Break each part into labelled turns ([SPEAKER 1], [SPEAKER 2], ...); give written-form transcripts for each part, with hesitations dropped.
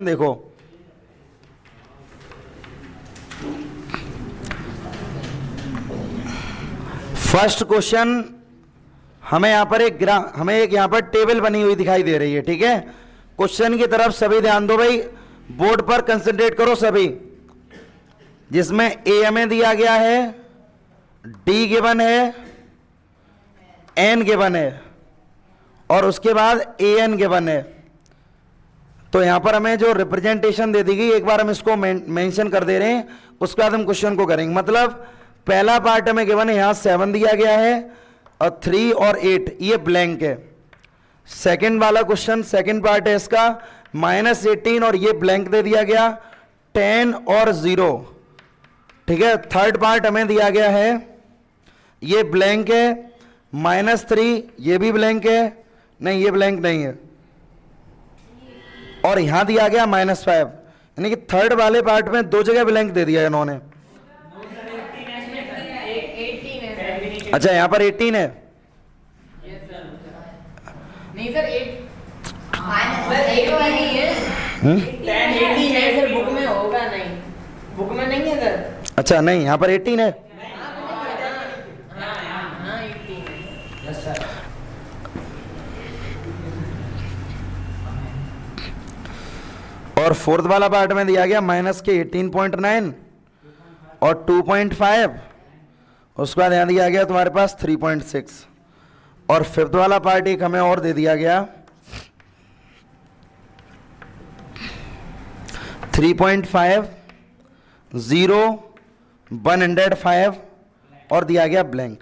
[SPEAKER 1] देखो first question हमें यहां पर एक यहां पर टेबल बनी हुई दिखाई दे रही है। ठीक है, क्वेश्चन की तरफ सभी ध्यान दो भाई, बोर्ड पर कंसंट्रेट करो सभी। जिसमें ए हमें दिया गया है, डी गिवन है, एन गिवन है और उसके बाद ए एन गिवन है। तो यहां पर हमें जो रिप्रेजेंटेशन दे दी गई, एक बार हम इसको मेंशन कर दे रहे हैं, उसके बाद हम क्वेश्चन को करेंगे। मतलब पहला पार्ट हमें गिवन है, यहां 7 दिया गया है और 3 और 8 ये ब्लैंक है। सेकंड वाला क्वेश्चन, सेकंड पार्ट है इसका -18 और ये ब्लैंक दे दिया गया, 10 और 0। ठीक है, थर्ड पार्ट हमें दिया गया है, ये ब्लैंक है, -3 ये भी ब्लैंक है, नहीं ये ब्लैंक नहीं है, और यहां दिया गया -5। यानी कि थर्ड वाले पार्ट में दो जगह ब्लैंक दे दिया इन्होंने। अच्छा यहां पर 18 है,
[SPEAKER 2] नहीं सर, 8 है सर, बुक में होगा नहीं, बुक में नहीं है सर।
[SPEAKER 1] अच्छा नहीं यहां पर 18 है।
[SPEAKER 2] हाँ 18 है।
[SPEAKER 1] और फोर्थ वाला पार्ट में दिया गया माइनस के 18.9 और 2.5, उसके बाद यहां दिया गया तुम्हारे पास 3.6 और फिफ्थ वाला पार्ट एक हमें और दे दिया गया 3.5, 0, 105 और दिया गया ब्लैंक।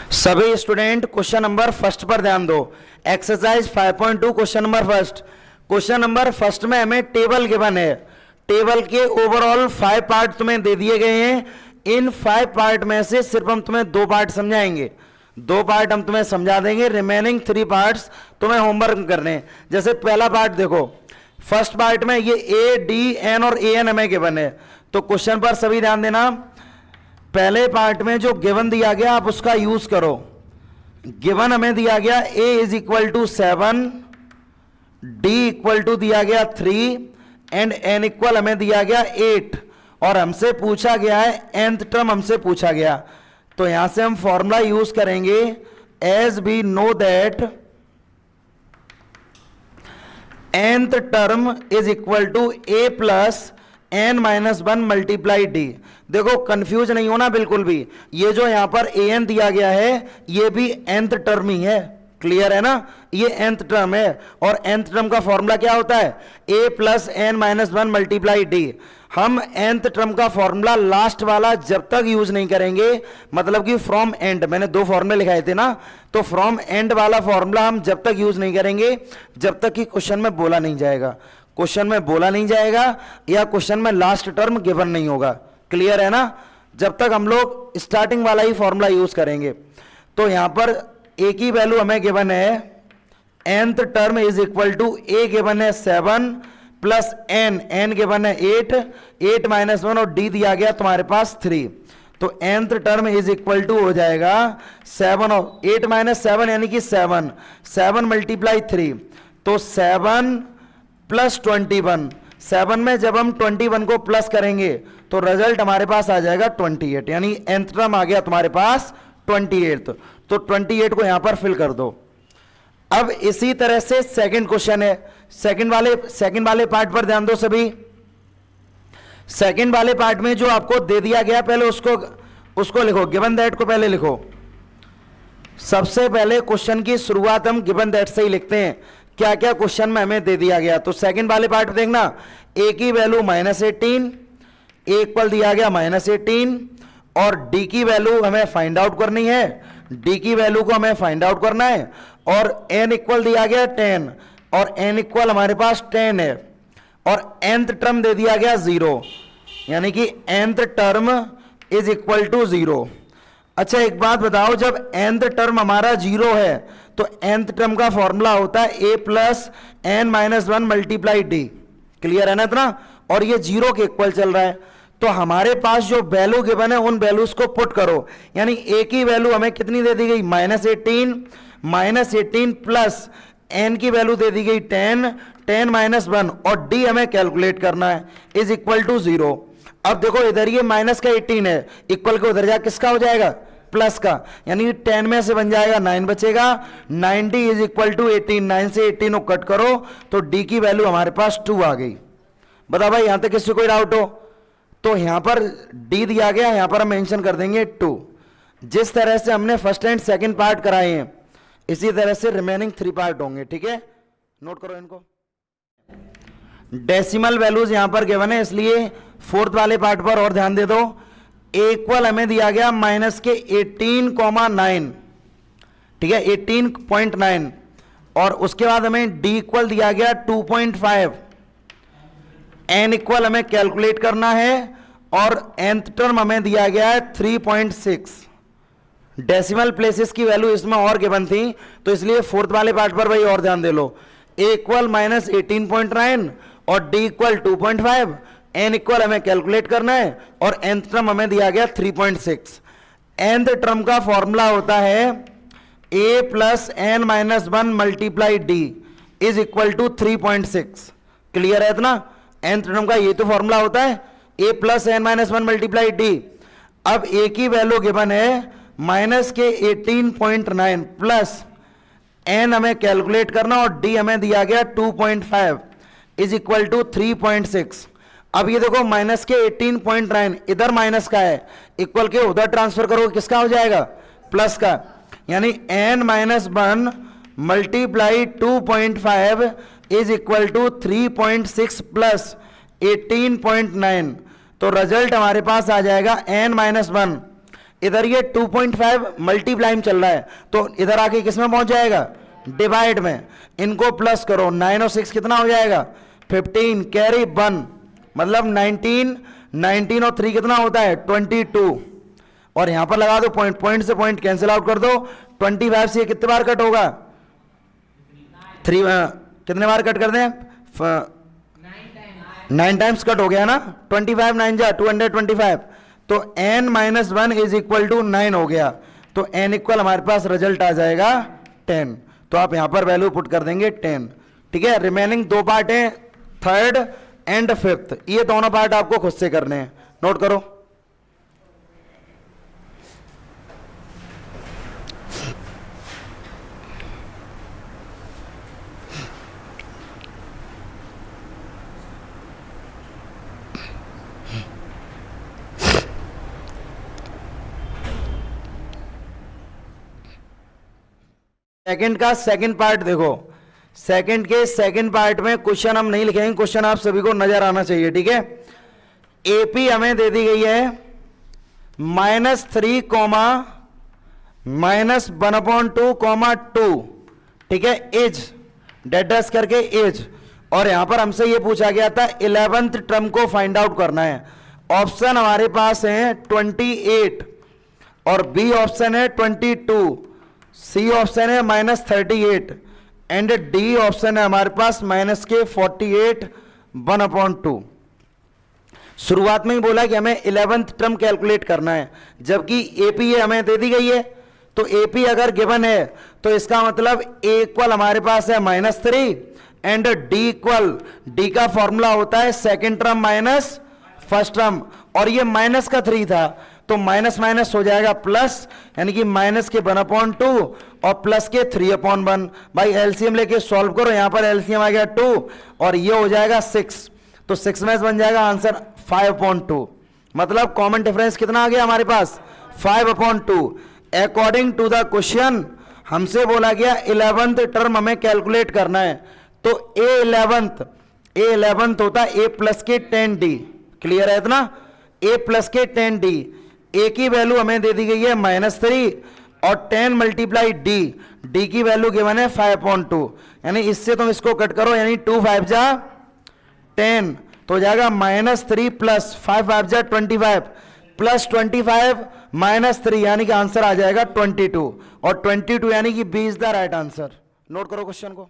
[SPEAKER 1] सभी स्टूडेंट क्वेश्चन नंबर फर्स्ट पर ध्यान दो। Exercise 5.2 question number first. Question number first में हमें टेबल गिवन है। टेबल के ओवरऑल 5 पार्ट तुम्हें दे दिए गए हैं। इन 5 पार्ट में से सिर्फ हम तुम्हें 2 पार्ट समझाएंगे, 2 पार्ट हम तुम्हें समझा देंगे, रिमेनिंग 3 पार्ट्स तुम्हें होमवर्क करने हैं। जैसे पहला पार्ट देखो, फर्स्ट पार्ट में ये ए डी एन और ए एन हमें गिवन है। तो क्वेश्चन पर सभी ध्यान देना, पहले पार्ट में जो गिवन दिया गया आप उसका यूज करो। गिवन हमें दिया गया a is equal to 7, d equal to दिया गया 3 एंड n इक्वल हमें दिया गया 8 और हमसे पूछा गया है nth टर्म हमसे पूछा गया। तो यहां से हम फॉर्मूला यूज करेंगे, as we know that nth term is equal to a plus n-1 multiply D. देखो कंफ्यूज नहीं होना बिल्कुल भी, ये जो यहां पर an दिया गया है ये भी nth टर्म ही है, क्लियर है ना, ये nth टर्म है और nth टर्म का फॉर्मूला क्या होता है, a plus n-1 multiply D. हम nth टर्म का फॉर्मूला लास्ट वाला जब तक यूज नहीं करेंगे, मतलब कि फ्रॉम एंड, मैंने 2 फॉर्मूले लिखाए थे ना, तो फ्रॉम एंड वाला फॉर्मूला हम जब तक यूज नहीं करेंगे जब तक कि क्वेश्चन में बोला नहीं जाएगा, क्वेश्चन में बोला नहीं जाएगा या क्वेश्चन में लास्ट टर्म गिवन नहीं होगा, क्लियर है ना। जब तक हम लोग स्टार्टिंग वाला ही फॉर्मूला यूज करेंगे। तो यहां पर a की वैल्यू हमें गिवन है, nth term is equal to a given है 7 प्लस n गिवन है 8 माइनस 1 और d दिया गया तुम्हारे पास 3। तो nth term is equal to हो जाएगा 7 और 8 माइनस 7 यानी कि 7 मल्टीप्लाई 3, तो 7 प्लस 21। 7 में जब हम 21 को प्लस करेंगे तो रिजल्ट हमारे पास आ जाएगा 28, यानी nth टर्म आ गया तुम्हारे पास 28। तो 28 को यहां पर फिल कर दो। अब इसी तरह से सेकंड क्वेश्चन है, सेकंड वाले पार्ट पर ध्यान दो सभी। सेकंड वाले पार्ट में जो आपको दे दिया गया पहले उसको लिखो, गिवन दैट को पहले लिखो। सबसे पहले क्वेश्चन की शुरुआत हम गिवन दैट से ही लिखते हैं, क्या क्या क्वेश्चन में हमें दे दिया गया। तो सेकंड वाले पार्ट में देखना, a की वैल्यू -18, a इक्वल दिया गया -18 और d की वैल्यू हमें फाइंड आउट करनी है, d की वैल्यू को हमें फाइंड आउट करना है और n इक्वल दिया गया 10 और n इक्वल हमारे पास 10 है और nth टर्म दे दिया गया 0, यानी कि nth term is equal to 0। अच्छा एक बात बताओ, जब nth टर्म हमारा 0 है तो nth टर्म का फॉर्मूला होता है a plus n-1 multiply D, clear है ना इतना, और ये 0 के इक्वल चल रहा है। तो हमारे पास जो वैल्यू गिवन है उन वैल्यूज को पुट करो, यानी a की वैल्यू हमें कितनी दे दी गई, -18 -18 प्लस एन की वैल्यू दे दी गई 10, 10 - 1 और डी हमें कैलकुलेट करना है, इज इक्वल टू 0। अब देखो इधर ये माइनस का 18 है, इक्वल के उधर जा किसका हो जाएगा, प्लस का, यानी 10 में से बन जाएगा 9 बचेगा, 90 इज इक्वल टू 18, 9 से 18 को कट करो तो डी की वैल्यू हमारे पास 2 आ गई। बताओ भाई यहां तक किसी कोई डाउट हो? तो यहां पर डी दिया गया, यहां पर हम मेंशन कर देंगे 2। जिस तरह से हमने फर्स्ट एंड सेकंड पार्ट कराए हैं इसी तरह से रिमेनिंग 3 पार्ट होंगे, ठीक है, नोट करो इनको। डेसिमल वैल्यूज यहां पर गिवन है, इसलिए फोर्थ वाले पार्ट पर और ध्यान दे दो। इक्वल हमें दिया गया माइनस के 18,9, ठीक है, 18.9 और उसके बाद हमें डी इक्वल दिया गया 2.5, एन इक्वल हमें कैलकुलेट करना है और nth टर्म हमें दिया गया है 3.6। डेसिमल प्लेसेस की वैल्यू इसमें और गिवन थी तो इसलिए फोर्थ वाले पार्ट पर भाई और ध्यान दे लो। ए इक्वल -18.9 और डी इक्वल 2.5, एन इक्वल हमें कैलकुलेट करना है और nth टर्म हमें दिया गया 3.6। nth टर्म का फॉर्मूला होता है a plus n - 1 multiply d is equal to 3.6। Clear है इतना? nth टर्म का ये तो फॉर्मूला होता है a plus n - 1 multiply D. अब a की वैल्यू गिवन है माइनस के 18.9 प्लस n हमें कैलकुलेट करना और d हमें दिया गया 2.5 इज इक्वल टू 3.6। अब ये देखो माइनस के 18.9 इधर माइनस का है, इक्वल के उधर ट्रांसफर करो किसका हो जाएगा, प्लस का, यानी n - 1 multiply 2.5 is equal to 3.6 plus 18.9। तो रिजल्ट हमारे पास आ जाएगा n - 1, इधर ये 2.5 मल्टीप्लाई में चल रहा है तो इधर आके किस में पहुंच जाएगा, डिवाइड में। इनको प्लस करो, 9 और 6 कितना हो जाएगा, 15, कैरी 1 मतलब 19, 19 और 3 कितना होता है 22 और यहां पर लगा दो पॉइंट, पॉइंट से पॉइंट कैंसिल आउट कर दो। 25 से कितने बार कट होगा, 3 कितने बार कट कर दें, 9 टाइम्स कट हो गया ना, 25 9 जा 225 तो n - 1 इज इक्वल टू 9 हो गया तो n इक्वल हमारे पास रिजल्ट आ जाएगा 10। तो आप यहां पर वैल्यू पुट कर देंगे 10, ठीक है। रिमेनिंग 2 पार्ट हैं, थर्ड एंड फिफ्थ, ये दोनों पार्ट आपको खुद से करने हैं, नोट करो। सेकंड का सेकंड पार्ट देखो, सेकंड के सेकंड पार्ट में क्वेश्चन हम नहीं लिखेंगे, क्वेश्चन आप सभी को नजर आना चाहिए, ठीक है। एपी हमें दे दी गई है -3, -1/2, ठीक है, एज डेडस करके एज, और यहां पर हमसे ये पूछा गया था 11th टर्म को फाइंड आउट करना है। ऑप्शन हमारे पास है 28 और बी ऑप्शन है 22, सी ऑप्शन है -38 एंड डी ऑप्शन है हमारे पास -48 1/2। शुरुआत में ही बोला कि हमें 11th टर्म कैलकुलेट करना है, जबकि एपी हमें दे दी गई है। तो एपी अगर गिवन है तो इसका मतलब ए इक्वल हमारे पास है -3 एंड डी इक्वल, डी का फॉर्मूला होता है second term minus first term, और ये माइनस का 3 था तो माइनस माइनस हो जाएगा प्लस, यानी कि माइनस के 1/2 और प्लस के 3/1। भाई एलसीएम लेके सॉल्व करो, यहां पर एलसीएम आ गया 2 और ये हो जाएगा 6, तो 6 में बन जाएगा आंसर 5/2। मतलब कॉमन डिफरेंस कितना आ गया हमारे पास, 5/2। अकॉर्डिंग टू द क्वेश्चन हमसे बोला गया 11th टर्म हमें कैलकुलेट करना है, तो ए 11th होता है a प्लस के 10d। क्लियर है इतना, a प्लस के 10d। a की वैल्यू हमें दे दी गई है -3 और 10 मल्टीप्लाई d की वैल्यू गिवन है 5/2, यानी इससे तुम इसको कट करो, यानी 2 5 जा 10 तो हो जाएगा -3 प्लस 5 5 जा 25 प्लस 25 -3, यानी कि आंसर आ जाएगा 22 और 22 यानी कि B is the right answer. Note करो क्वेश्चन को।